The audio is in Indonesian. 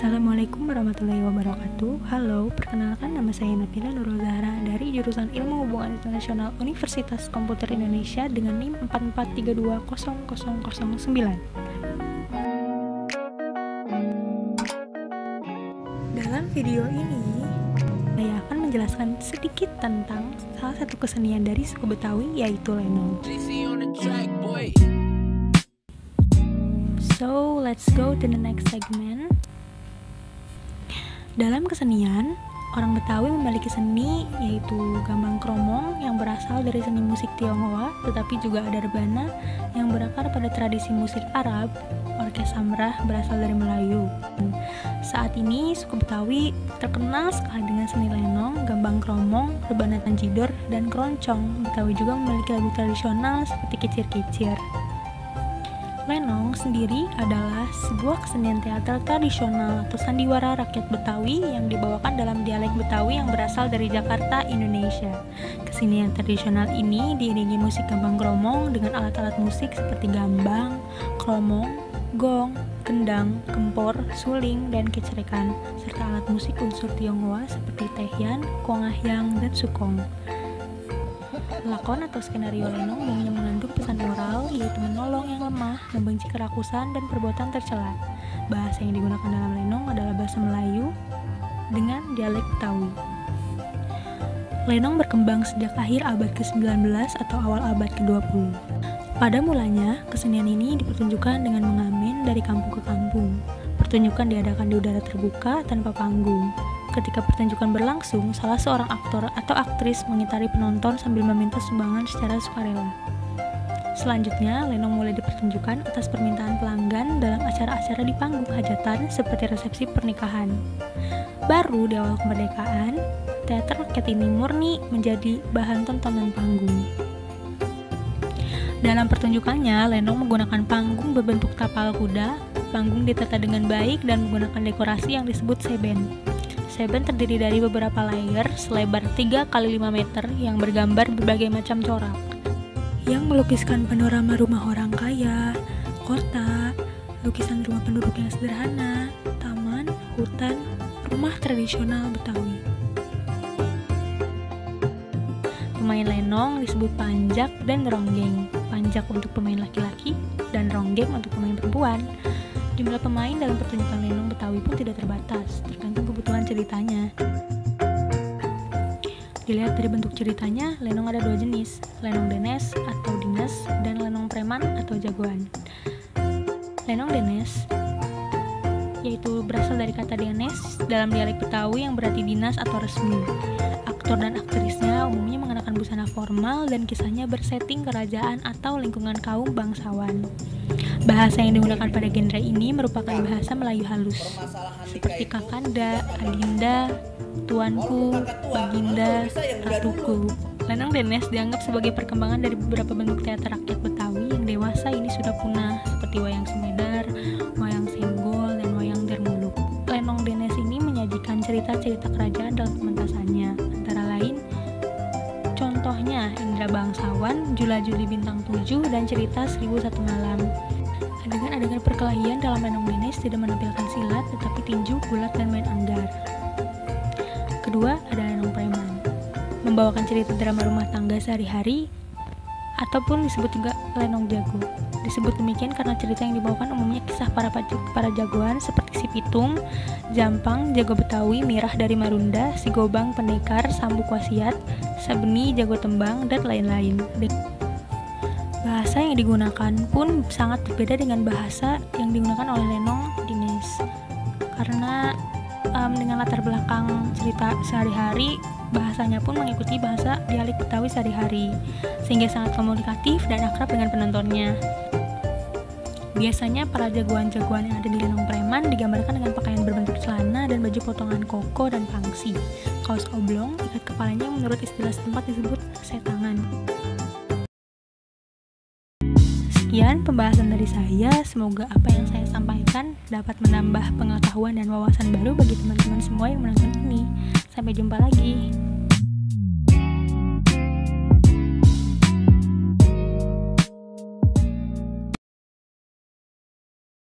Assalamualaikum warahmatullahi wabarakatuh. Halo, perkenalkan nama saya Nabila Nurul Zahra dari jurusan Ilmu Hubungan Internasional Universitas Komputer Indonesia dengan NIM 44320009. Dalam video ini, saya akan menjelaskan sedikit tentang salah satu kesenian dari suku Betawi, yaitu lenong. So, let's go to the next segment. Dalam kesenian, orang Betawi memiliki seni yaitu gambang kromong yang berasal dari seni musik Tionghoa, tetapi juga ada rebana yang berakar pada tradisi musik Arab, orkes samrah berasal dari Melayu. Saat ini, suku Betawi terkenal sekali dengan seni lenong, gambang kromong, rebana tanjidor, dan keroncong. Betawi juga memiliki lagu tradisional seperti kicir-kicir. Lenong sendiri adalah sebuah kesenian teater tradisional atau sandiwara rakyat Betawi yang dibawakan dalam dialek Betawi yang berasal dari Jakarta, Indonesia. Kesenian tradisional ini diiringi musik gambang kromong dengan alat-alat musik seperti gambang, kromong, gong, kendang, kempor, suling, dan kecerikan, serta alat musik unsur Tionghoa seperti tehyan, kuangahyang, dan sukong. Lakon atau skenario lenong umumnya mengandung pesan moral, yaitu menolong yang lemah, membenci kerakusan, dan perbuatan tercela. Bahasa yang digunakan dalam lenong adalah bahasa Melayu dengan dialek Betawi. Lenong berkembang sejak akhir abad ke-19 atau awal abad ke-20. Pada mulanya, kesenian ini dipertunjukkan dengan mengamen dari kampung ke kampung. Pertunjukan diadakan di udara terbuka tanpa panggung. Ketika pertunjukan berlangsung, salah seorang aktor atau aktris mengitari penonton sambil meminta sumbangan secara sukarela. Selanjutnya, lenong mulai dipertunjukkan atas permintaan pelanggan dalam acara-acara di panggung hajatan seperti resepsi pernikahan. Baru di awal kemerdekaan, teater rakyat ini murni menjadi bahan tontonan panggung. Dalam pertunjukannya, lenong menggunakan panggung berbentuk tapal kuda. Panggung ditata dengan baik dan menggunakan dekorasi yang disebut seben. Seben terdiri dari beberapa layer selebar 3 x 5 meter yang bergambar berbagai macam corak, yang melukiskan panorama rumah orang kaya, kota, lukisan rumah penduduk yang sederhana, taman, hutan, rumah tradisional Betawi. Pemain lenong disebut panjak dan ronggeng. Panjak untuk pemain laki-laki dan ronggeng untuk pemain perempuan. Jumlah pemain dalam pertunjukan lenong Betawi pun tidak terbatas, tergantung kebutuhan ceritanya. Dilihat dari bentuk ceritanya, lenong ada dua jenis, lenong denes atau dinas dan lenong preman atau jagoan. Lenong denes yaitu berasal dari kata denes dalam dialek Betawi yang berarti dinas atau resmi. Aktor dan aktrisnya umumnya mengenakan busana formal dan kisahnya bersetting kerajaan atau lingkungan kaum bangsawan. Bahasa yang digunakan pada genre ini merupakan bahasa Melayu halus, seperti kakanda, adinda, tuanku, baginda, ratuku. Lenong denes dianggap sebagai perkembangan dari beberapa bentuk teater rakyat Betawi yang dewasa ini sudah punah, seperti wayang Sumedar, wayang Senggol, dan wayang Dermuluk. Lenong denes ini menyajikan cerita-cerita kerajaan dalam pementasannya, antara lain contohnya Indra Bangsawan, Jula-Juli Bintang 7, dan cerita 1001 Malam. Adegan-adegan perkelahian dalam lenong denes tidak menampilkan silat, tetapi tinju, gulat, dan main anggar. Kedua, ada lenong preman, membawakan cerita drama rumah tangga sehari-hari, ataupun disebut juga lenong jago. Disebut demikian karena cerita yang dibawakan umumnya kisah para jagoan seperti Si Pitung, Jampang, Jago Betawi, Mirah dari Marunda, Si Gobang Pendekar, Sambuk Wasiat, Sabeni, Jago Tembang, dan lain-lain. Bahasa yang digunakan pun sangat berbeda dengan bahasa yang digunakan oleh lenong dines, karena dengan latar belakang cerita sehari-hari, bahasanya pun mengikuti bahasa dialek Betawi sehari-hari, sehingga sangat komunikatif dan akrab dengan penontonnya. Biasanya para jagoan-jagoan yang ada di lenong preman digambarkan dengan pakaian berbentuk celana dan baju potongan koko dan pangsi, kaos oblong, ikat kepalanya yang menurut istilah setempat disebut setangan. Sekian pembahasan dari saya, semoga apa yang saya sampaikan dapat menambah pengetahuan dan wawasan baru bagi teman-teman semua yang menonton ini. Sampai jumpa lagi.